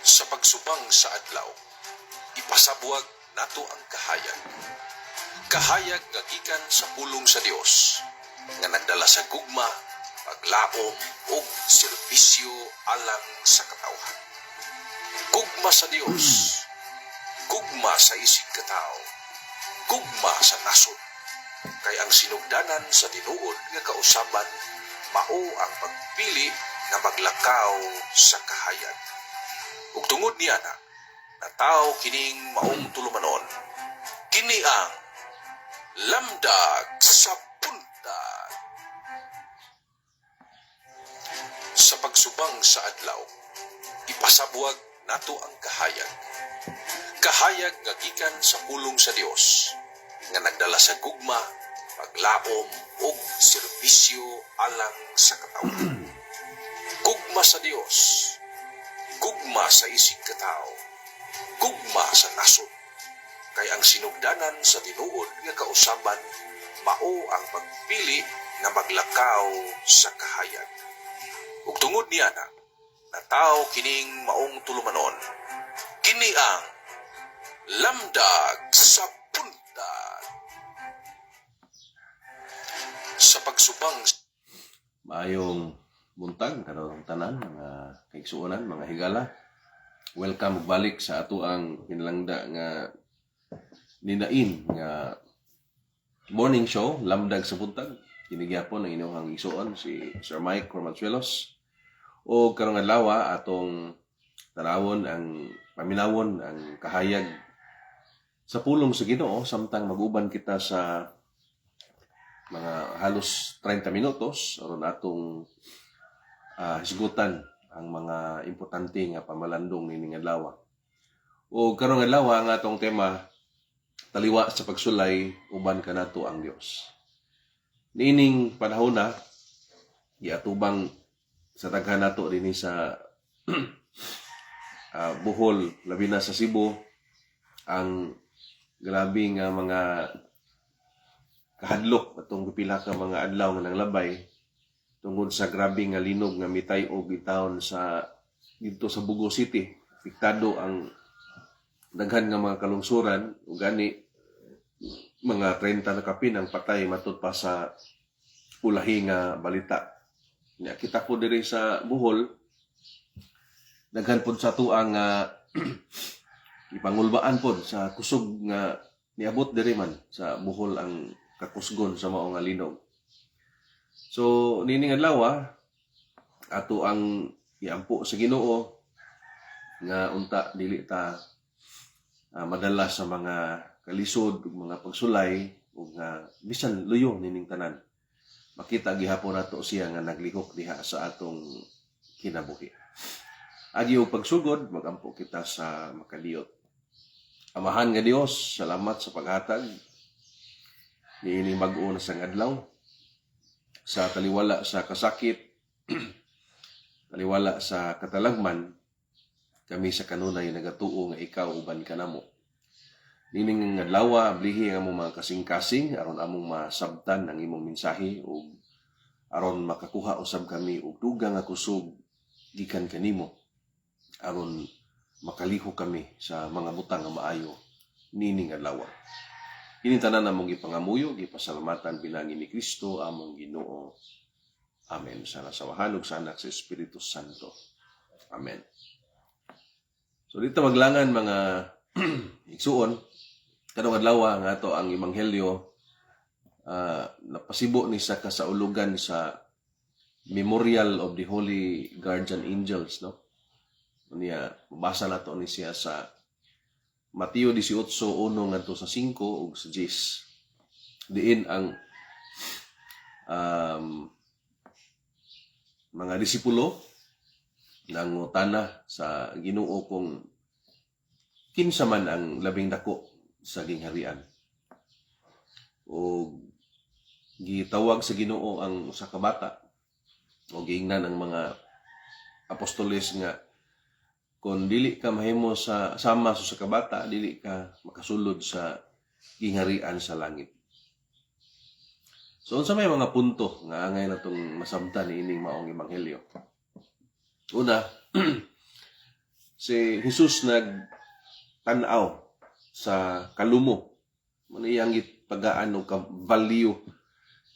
Sa pagsubang sa adlaw, ipasabwag nato ang kahayag. Kahayag nga gikan sa pulong sa Dios nga nagdala sa gugma, paglaom ug serbisyo alang sa katawhan. Gugma sa Dios, gugma sa isig katao, gugma sa nasod. Kay ang sinugdanan sa tinuod nga kausaban mao ang pagpili na maglakaw sa kahayag. Ug tungod niya na, nataw kining maong tulumanon, kini ang lamdag sa puntag. Sa pagsubang sa adlaw, ipasabwag nato ang kahayag. Kahayag nga gikan sa pulong sa Dios nga nagdala sa gugma, paglaom ug serbisyo alang sa katawhan. Gugma sa Dios, gugma sa isig katao, gugma sa nasod. Kay ang sinugdanan sa tinuod nga kausaban mao ang pagpili na maglakaw sa kahayag. Ug tungod niya na, nataw kining maong tulumanon, kini ang lamdag sa puntag. Sa pagsubang Maayong buntag karong tanan mga kaigsuonan, mga higala. Welcome balik sa ato ang hinalangda nga ninain nga morning show, Lamdag sa Buntag. Kini gyapon ang inyong igsuon si Sir Mike Cormanzuelos. O karong adlaw atong tanawon ang paminawon ang kahayag sa pulong sa Ginoo samtang maguban kita sa mga halos 30 minutos aron atong hisgutan ang mga importante nga pamalandong nining adlaw. O karong adlaw ang atong tema, taliwa sa pagsulay uban kanato ang Dios. Nining panahon na giatubang sa daghan nato dinhi sa Bohol, labi na sa Cebu, ang grabe nga mga kahadlok atong pipila ka mga adlaw nga nanglabay tungod sa grabe nga linog nga mitay og gitawon sa dito sa Bugo City. Apektado ang daghan nga mga kalungsuran ug gani mga 30 na kapin ang patay matud pa sa ulahi nga balita. Nya kita po diri sa Bohol, daghan pod sa tuang ipangulbaan pod sa kusog nga niabot diri man sa Bohol ang kakusgon sa mao nga linog. So nining adlaw ato ang iampo sa Ginoo nga unta dili ta madala sa mga kalisod ug mga pagsulay ug bisan luyo nining tanan. Makita gihapon nato siya nga naglihok diha sa atong kinabuhi. Agi og pagsugod, magampo kita sa makaliyot. Amahan nga Dios, salamat sa paghatag niini bag-o na sang adlaw sa taliwala sa kasakit, taliwala sa katalagman, kami sa kanunay nagatuo nga ikaw uban kanamo. Nining adlaw ablihi ang among mga kasing-kasing aron among masabtan ang imong mensahe ug aron makakuha usab kami og dugang nga kusog gikan kanimo aron makaliho kami sa mga butang nga maayo nining adlaw. Kini tanan among gipangamuyo, gipasalamatan pinangin ni Kristo among Ginoo. Amen. Sa nasawahan ug sa anak sa Espiritu Santo. Amen. So dito maglangan mga igsuon, kadong adlaw nga ato ang ebanghelyo napasibo ni sa kasaulugan sa Memorial of the Holy Guardian Angels, no? Niya basa nato ni siya sa Mateo 18:1 ngadto sa 5 ug sa 10. Diin ang mga disipulo nangutana sa Ginoo kung kinsa man ang labing dako sa gingharian. O gitawag sa Ginoo ang usa ka bata o giingnan ang mga apostoles nga kung dili ka mahimo sa sama sa usa ka bata, dili ka makasulod sa gingharian sa langit. So unsa may mga punto nga angay natong masabtan ining maong ebanghelyo? Una, si Jesus nagtanaw sa kalumo. Maniyang gitagaan o ka-value.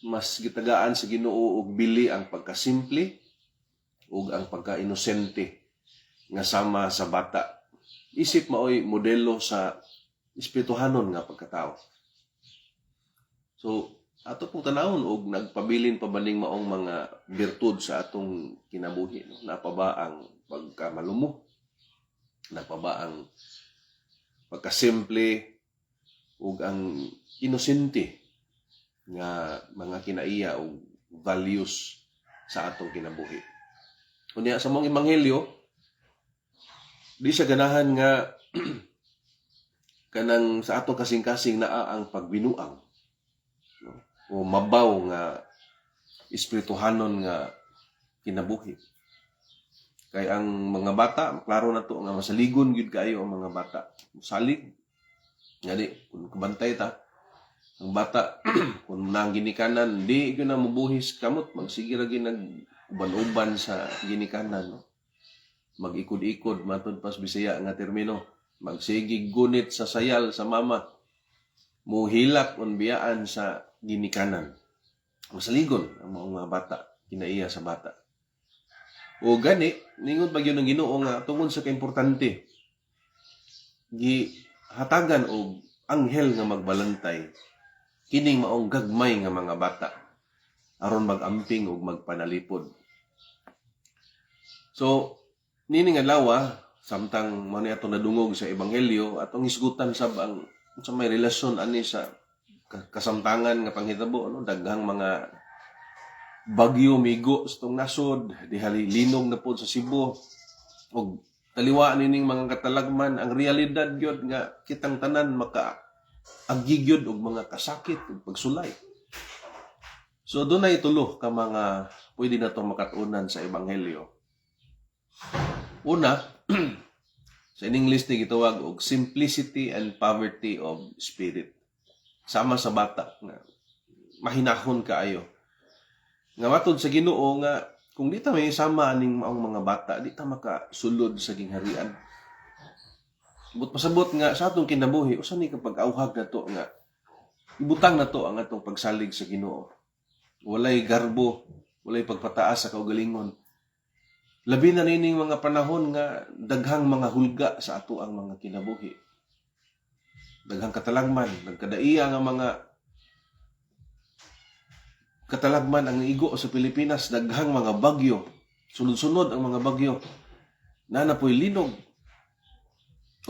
Mas gitagaan sa Ginoo og bili ang pagkasimple ug ang pagka-inosente nga sama sa bata. Isip maoy modelo sa espirituhanon nga pagkatao. So, ato pong tanawon og nagpabilin pa baning maong mga birtud sa atong kinabuhi. No? Napa ba ang pagkamalumo? Napa ba ang pagkasimple ug ang inosente nga mga kinaiya o values sa atong kinabuhi. Kunya sa mong ebanghelyo, di siya ganahan nga kanang sa atong kasing-kasing naa ang pagbinuang. No? O mabaw nga espirituhanon nga kinabuhi. Kay ang mga bata, klaro na to nga masaligon gyud kayo ang mga bata. Salig. Ngani, kung kabantay ta, ang bata, kung nang ginikanan, di ko na mabuhis kamot, magsige lagi nag-uban-uban sa ginikanan. No? Mag-ikod-ikod, matod pas Bisaya nga termino. Magsige gunit sa sayal sa mama. Muhilak unbiyaan sa ginikanan. Masaligon ang mga bata, kinaiya sa bata. O gani, ningon pag yun ang Ginoo nga tungod sa kaimportante, gihatagan og anghel nga magbalantay kining maong gagmay nga mga bata aron magamping ug magpanalipod. So, nining adlaw samtang mao ni atong nadungog sa ebanghelyo atong hisgutan sab ang sa may relasyon ani sa kasamtangan nga panghitabo ano daghang mga bagyo migo sa tong nasod dihali linog na pod sa Cebu ug taliwa nining mga katalagman ang realidad gyud nga kitang tanan maka agigyod og mga kasakit ug pagsulay. So dunay tulo ka mga pwede na tong makatunan sa ebanghelyo. Una, sa English ni gitawag og simplicity and poverty of spirit. Sama sa bata nga mahinahon kaayo. Nga matod sa Ginoo nga kung di ta may sama aning maong mga bata, di ta makasulod sa gingharian. But pasabot nga sa atong kinabuhi, usa ni kapag auhag na to nga ibutang na to ang atong pagsalig sa Ginoo. Walay garbo, walay pagpataas sa kaugalingon. Labi na nining mga panahon nga daghang mga hulga sa ato ang mga kinabuhi. Daghang katalagman, nagkadaiya nga mga katalagman ang igo sa Pilipinas, daghang mga bagyo, sunod-sunod ang mga bagyo, na napoy linog.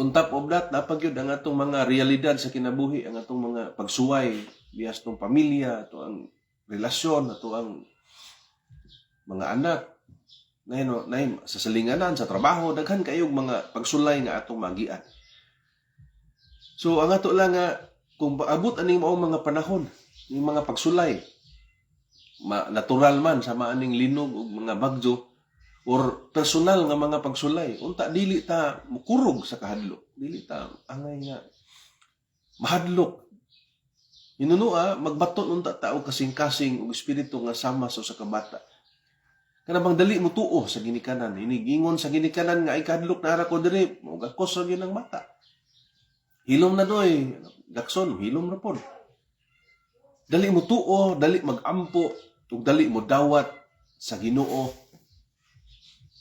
On top of that, napagyod ang atong mga realidad sa kinabuhi, ang atong mga pagsuway, biyas tong pamilya, ato ang relasyon, ato ang mga anak, na sa salinganan, sa trabaho, daghan kayong mga pagsulay nga atong magian. So, ang ato lang nga, kung paabot aning maong mga panahon, yung mga pagsulay, natural man sa maaning linog o mga bagyo, or personal nga mga pagsulay, unta dili ta mukurog sa kahadlok, dili ta angay nga mahadlok. Hinunua, magbaton unta ta og kasing-kasing og espiritu nga sama sa usa ka bata. Kanabang dali mo tuo sa ginikanan, inigingon sa ginikanan nga ay kahadlok na ara ko diri, mo gakos ra gyud ang mata. Hilom na doy, Jackson, hilom na pod. Dali mo tuo, dali magampo, ug dali mo dawat sa Ginoo.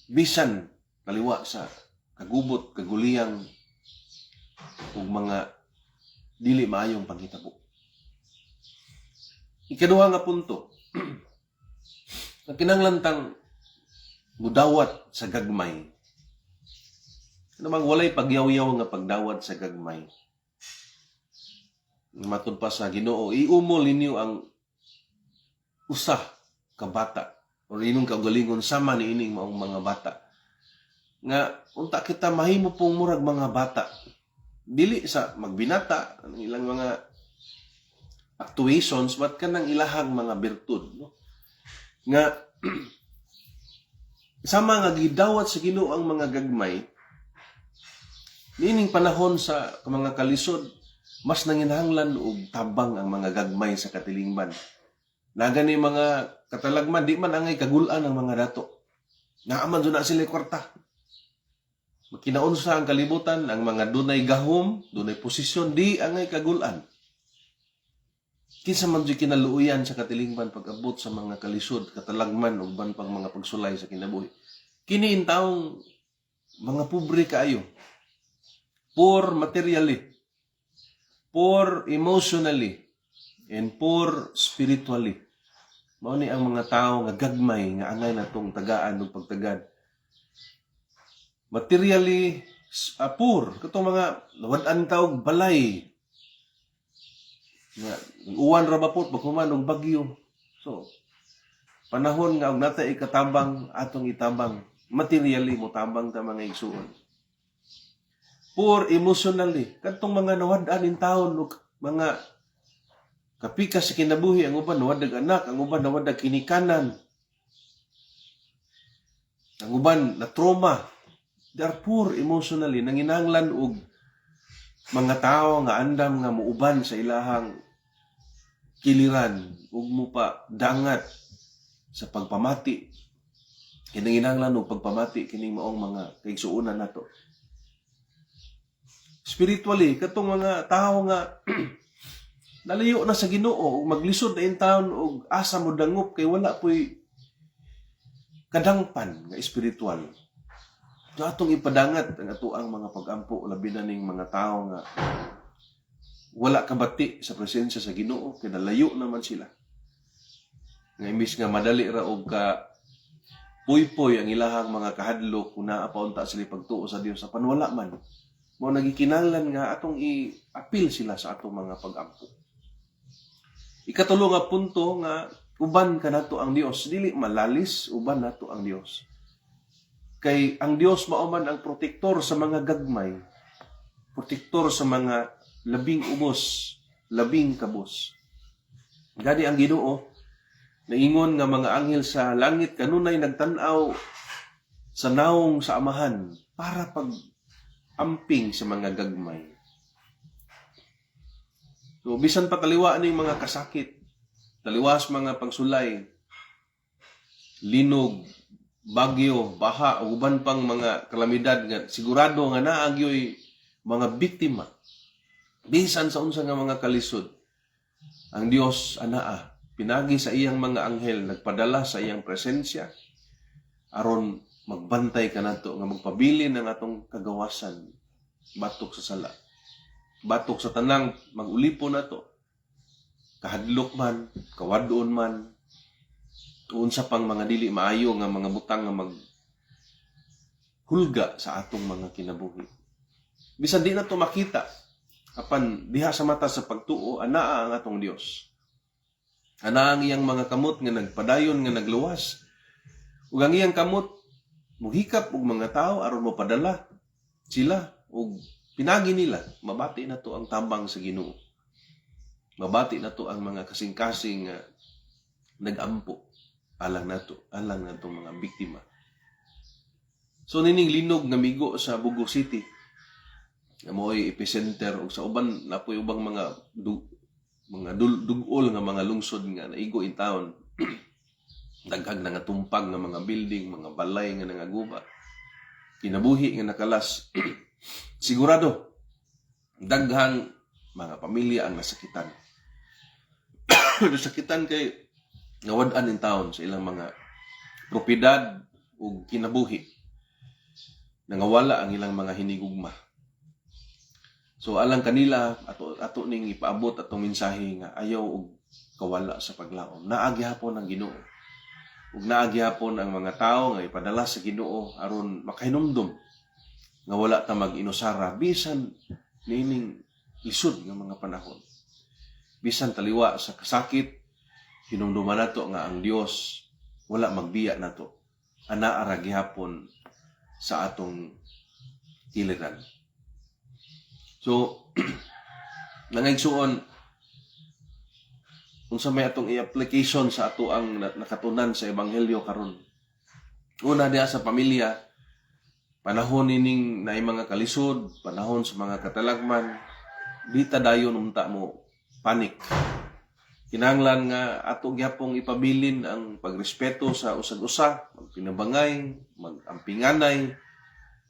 Bisan kaliwa sa kagubot, kaguliyang ug mga dili maayong panghitabo. Ikaduha nga punto. Ang kinanglantang mudawat sa gagmay. Namang walay pagyaw-yaw nga pagdawat sa gagmay. Matod pa sa Ginoo, iumol ninyo ang usa ka bata o inong kaugalingon sama ni ining maong mga bata. Nga unta kita mahimo pong murag mga bata. Dili sa magbinata ang ilang mga actuations but kanang ilahang mga birtud, no? Nga sama nga gidawat sa Ginoo ang mga gagmay nining panahon sa mga kalisod mas nanginahanglan og tabang ang mga gagmay sa katilingban. Nagani mga katalagman di man angay kagulan ang mga dato. Naaman na sila kwarta. Makinaunsa ang kalibutan, ang mga dunay gahom, dunay posisyon, di angay kagulan. Kinsa man di kinaluuyan sa katilingban pag-abot sa mga kalisod, katalagman, ug ban pang mga pagsulay sa kinabuhi. Kini in taong mga pobre kaayo. Poor materially, poor emotionally, and poor spiritually. Mao ni ang mga tao nga gagmay nga angay natong tagaan ug pagtagad. Materially poor, katong mga nawad-an taog balay. Nga uwan ra bapot baghuman og bagyo. So panahon nga og natay ikatabang atong itabang, materially mo tabang ta mga igsuon. Poor emotionally, katong mga nawad-an in taon ug mga kapikas sa kinabuhi, ang uban nawadag anak, ang uban nawadag kinikanan, ang uban na trauma. They are poor emotionally, nanginahanglan og mga tao nga andam nga muuban sa ilahang kiliran ug mo pa dangat sa pagpamati. Kinahanglan og pagpamati kining maong mga kaigsuonan nato. Spiritually, katong mga tao nga nalayo na sa Ginoo ug maglisod na in taon og asa mo dangop kay wala po'y kadangpan nga espiritual. So atong ipadangat ang atoang mga pag-ampo labi na ning mga tao nga wala kabati sa presensya sa Ginoo kay nalayo naman sila. Nga imbis nga madali ra og ka puy-puy ang ilahang mga kahadlok kung naa pa unta sila pagtuo sa Dios sa panwala man. Mao nagikinahanglan nga atong i-appeal sila sa atong mga pag-ampo. Ikatulo nga punto nga uban kanato ang Dios, dili malalis uban nato ang Dios. Kay ang Dios mao man ang protektor sa mga gagmay, protektor sa mga labing ubos, labing kabos. Gani ang Ginoo naingon nga mga anghel sa langit kanunay nagtan-aw sa naong sa amahan para pag-amping sa mga gagmay. So bisan pa taliwa ning mga kasakit, taliwas mga pagsulay, linog, bagyo, baha, uban pang mga kalamidad nga sigurado nga naagyoy mga biktima. Bisan sa unsa nga mga kalisod, ang Dios anaa pinagi sa iyang mga anghel nagpadala sa iyang presensya aron magbantay kanato nga magpabilin ang atong kagawasan batok sa sala. Batok sa tanang magulipo nato. Kahadlok man, kawadon man, unsa pang mga dili maayo nga mga butang nga maghulga sa atong mga kinabuhi. Bisan di na to makita, apan diha sa mata sa pagtuo, anaa ang atong Dios. Anaa ang iyang mga kamot nga nagpadayon nga nagluwas. Ug ang iyang kamot muhikap og mga tao aron mopadala sila ug pinagi nila. Mabati na to ang tabang sa Ginoo. Mabati na to ang mga kasing-kasing nag-ampo alang nato mga biktima. So nining linog nga migo sa Bugo City nga mo'y epicenter og sa uban napoy ubang mga dugol nga mga lungsod nga naigo in town. Daghang nga tumpag nga mga building, mga balay nga nangaguba. Kinabuhi nga nakalas. Sigurado daghang mga pamilya ang nasakitan. Nasakitan kay nawad-an in town sa ilang mga propiedad ug kinabuhi. Nangawala ang ilang mga hinigugma. So alang kanila ato ning ipaabot atong mensahe nga ayaw og kawala sa paglaom. Naagyapon ang Ginoo. Ug naagyapon ang mga tao nga ipadala sa Ginoo aron makahinumdum nga wala ta mag-inusara bisan nining lisod nga mga panahon. Bisan taliwa sa kasakit, hinumduman nato nga ang Dios wala magbiya nato. Anaa ra gihapon sa atong iliran. So nangaysuon unsa may atong i-application sa ato ang nakatunan sa ebanghelyo karon. Una diha sa pamilya, panahon nining naay mga kalisod, panahon sa mga katalagman, di ta dayon unta mo panik. Kinahanglan nga ato gyapong ipabilin ang pagrespeto sa usag-usa, magpinabangay, magampinganay,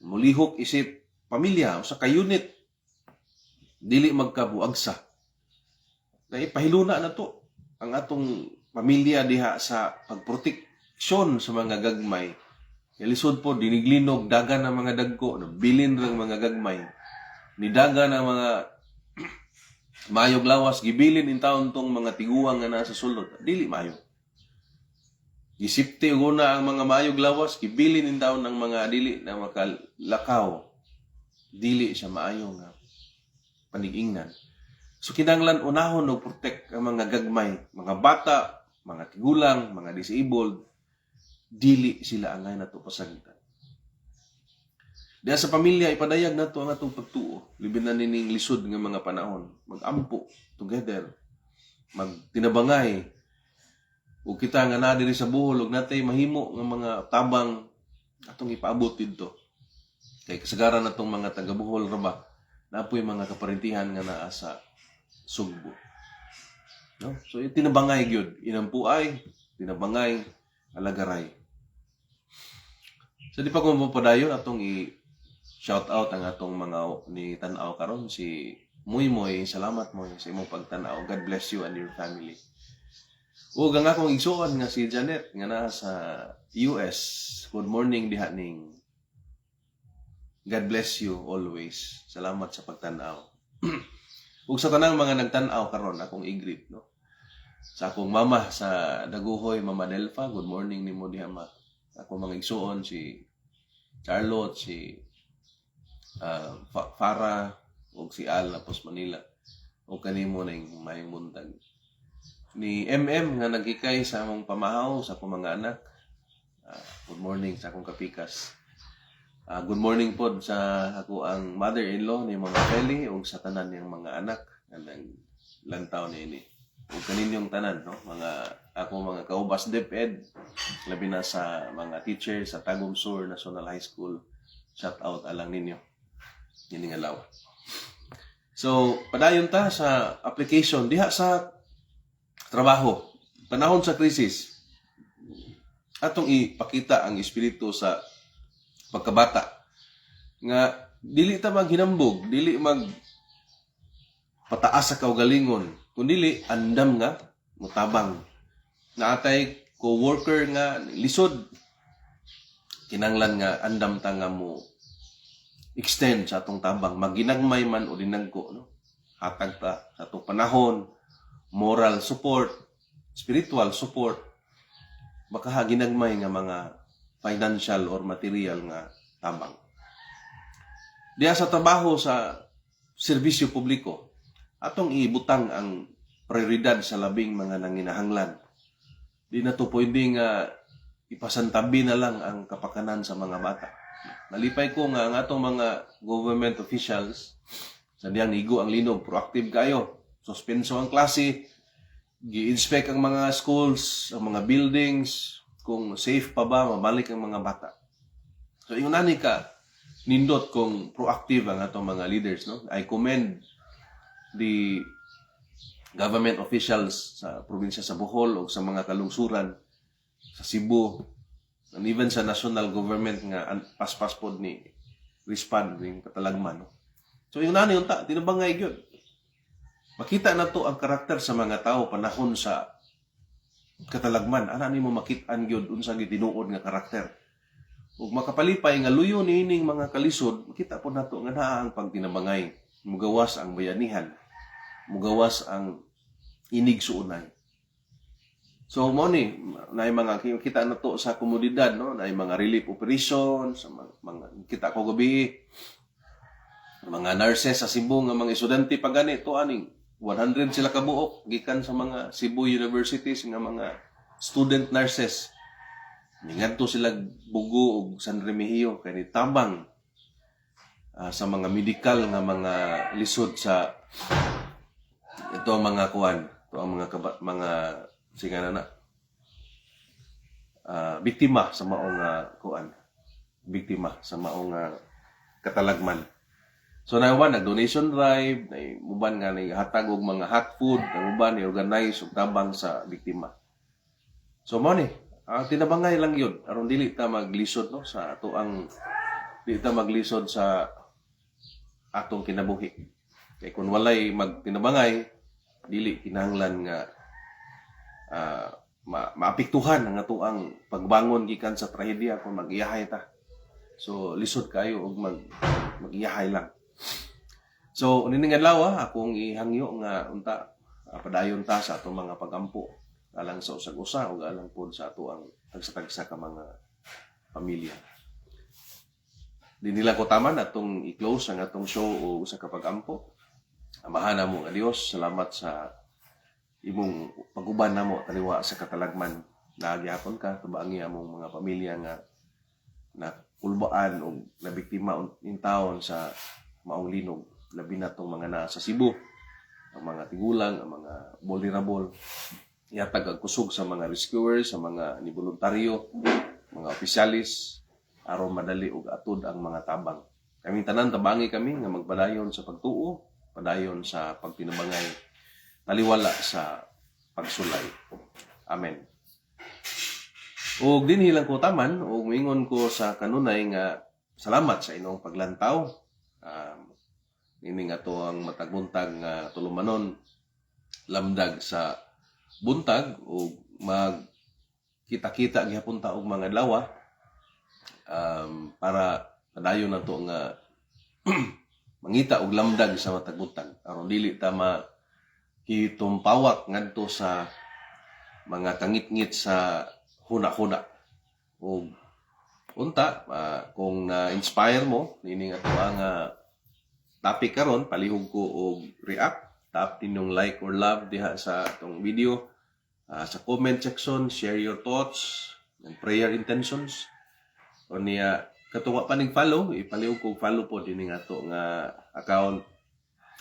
mulihok isip pamilya usa ka unit dili magkabuagsa. Na ipahiluna na to ang atong pamilya diha sa pagproteksyon sa mga gagmay. Lisod po diniglinog dagan ang mga dagko, bilin ng mga gagmay. Nidagan ang mga mayog lawas gibilin in taon tong mga tiguang nga nasa sulod. Dili mayo. Gisipti uguna ang mga mayog lawas gibilin in taon ng mga dili na makalakaw. Dili siya maayo nga panigingnan. So kinahanglan unahon og protect ang mga gagmay, mga bata, mga tigulang, mga disabled, dili sila angay nato pasagitan. Diya sa pamilya ipadayag nato ang atong pagtuo, libin na nining lisod nga mga panahon, magampo together, magtinabangay. Ug kita nga na diri sa buhol ug natay mahimo nga mga tabang atong ipaabot didto. Kay kasagaran natong mga taga Bohol ra ba, napoy mga kaparintihan nga naa sa Sugbo. No? So tinabangay gyud, inampuay, tinabangay, alagaray. So di pa ko mapadayon atong shout out ang atong mga ni tan-aw karon si Muy, salamat mo sa imong pagtan-aw. God bless you and your family. Ug ang akong igsuon nga si Janet nga naa sa US. Good morning diha ning. God bless you always. Salamat sa pagtan-aw. Ug sa tanang mga nagtan-aw karon akong i-greet no. Sa akong mama sa Daguhoy, Mama Delfa, good morning nimo diha ma. Ako mga igsuon si Charlotte, si Farah, ug si Al Napos Manila. Ug kanimo na yung mayong buntag. Ni MM nga nagikay sa among pamahaw sa akong mga anak. Good morning sa akong kapikas. Good morning pod sa ako ang mother-in-law ni mga Feli ug sa tanan niyang mga anak nga lantaw niini. Ug kaninyong tanan no, mga ako mga kaubas DepEd, labi na sa mga teacher sa Tagum Sur National High School. Shout out alang ninyo. Yun nga law. So, padayon ta sa application diha sa trabaho. Panahon sa krisis. Atong ipakita ang espiritu sa pagkabata. Nga dili ta maghinambog, dili mag pataas sa kaugalingon, kundi andam nga mutabang. Naatay co-worker nga lisod. Kinanglan nga andam ta nga mo extend sa atong tabang, maginagmay man o dinagko no. Hatag ta sa atong panahon, moral support, spiritual support, baka ginagmay nga mga financial or material nga tabang. Diya sa trabaho sa serbisyo publiko, atong ibutang ang prioridad sa labing mga nanginahanglan. Di na to pwede nga ipasantabi na lang ang kapakanan sa mga bata. Nalipay ko nga ang atong mga government officials sa diyang igo ang linog, proactive kayo. Suspenso ang klase, gi-inspect ang mga schools, ang mga buildings, kung safe pa ba, mabalik ang mga bata. So, yung nani ka, nindot kung proactive ang atong mga leaders. No? I commend the government officials sa probinsya sa Bohol o sa mga kalungsuran sa Cebu, and even sa national government nga paspas pod ni respond ning katalagman. No? So yung nani yung tinabangay gyud. Makita na to ang karakter sa mga tao panahon sa katalagman. Ana nimo makit-an gyud unsa gitinuod nga karakter. Ug makapalipay nga luyo niining mga kalisod, makita po nato nga naa ang pagtinabangay, mugawas ang bayanihan, mugawas ang inig suunay. So mo ni naay mga kita na to sa komunidad no, naay mga relief operations, mga kita ko gabi mga nurses sa Cebu nga mga estudyante pa gani to aning 100 sila ka buok gikan sa mga Cebu universities nga mga student nurses. Ningadto sila Bugo ug San Remigio kay tabang sa mga medical nga mga lisod sa ito mga kuan, ito ang mga singa na biktima sa maong kuan, biktima sa maong katalagman. So nawan nag-donation drive, muban nga ni hatag og mga hot food, muban ni organize og tabang sa biktima. So mo ni tinabangay lang yun aron dili ta maglisod no sa ato ang di ta maglisod sa atong kinabuhi. Kay kung walay magtinabangay, dili kinahanglan nga maapektuhan ang atuang pagbangon gikan sa trahedya kung mag-iyahay ta. So lisod kayo og mag-iyahay lang. So nining adlaw akong ihangyo nga unta padayon ta sa atong mga pagampo alang sa usag-usa ug alang pod sa atuang tagsa-tagsa ka mga pamilya. Di nila ko taman atong i-close ang atong show o usa ka pagampo. Amahan namo nga Dios, salamat sa imong pag-uban namo taliwa sa katalagman. Naagihapon ka tubangi among mga pamilya nga na kulbaan o nabiktima in taon sa maong linog, labi na tong mga nasa Cebu, ang mga tigulang, ang mga vulnerable, ihatag ang kusog sa mga rescuers, sa mga niboluntaryo, mga opisyalis, aron madali og atud ang mga tabang. Kaming tanan tabangi kami nga magpadayon sa pagtuo, padayon sa pagtinabangay, taliwala sa pagsulay. Amen. Ug dinhi lang ko taman ug moingon ko sa kanunay nga salamat sa inyong paglantaw. Ini nga to ang matagbuntag nga tulumanon lamdag sa buntag ug magkita-kita gihapon ta og mga adlaw para padayon nato nga mangita og lamdag sa matag buntag aron dili ta makitumpawak ngadto sa mga kangit-ngit sa huna-huna. O unta, kung na-inspire mo, nining ato ang topic karon palihog ko og react, tap ninyong like or love diha sa atong video. Sa comment section, share your thoughts and prayer intentions. O niya, katuwa pa ning-follow, ipalihog ko follow po dining ato nga account.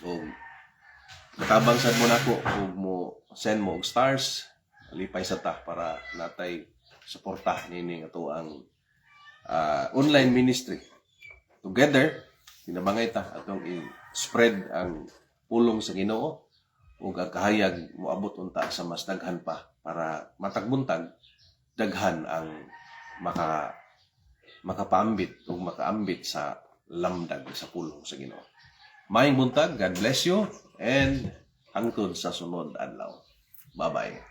O katabang sad mo nako og mo send mo og stars, alipay sa ta para natay suporta nining ato ang online ministry. Together, tinabangay ta atong i-spread ang pulong sa Ginoo ug ang kahayag moabot unta sa mas daghan pa para matagbuntag daghan ang makapaambit ug makaambit sa lamdag sa pulong sa Ginoo. Maayong buntag, God bless you, and hangtod sa sunod adlaw. Bye-bye.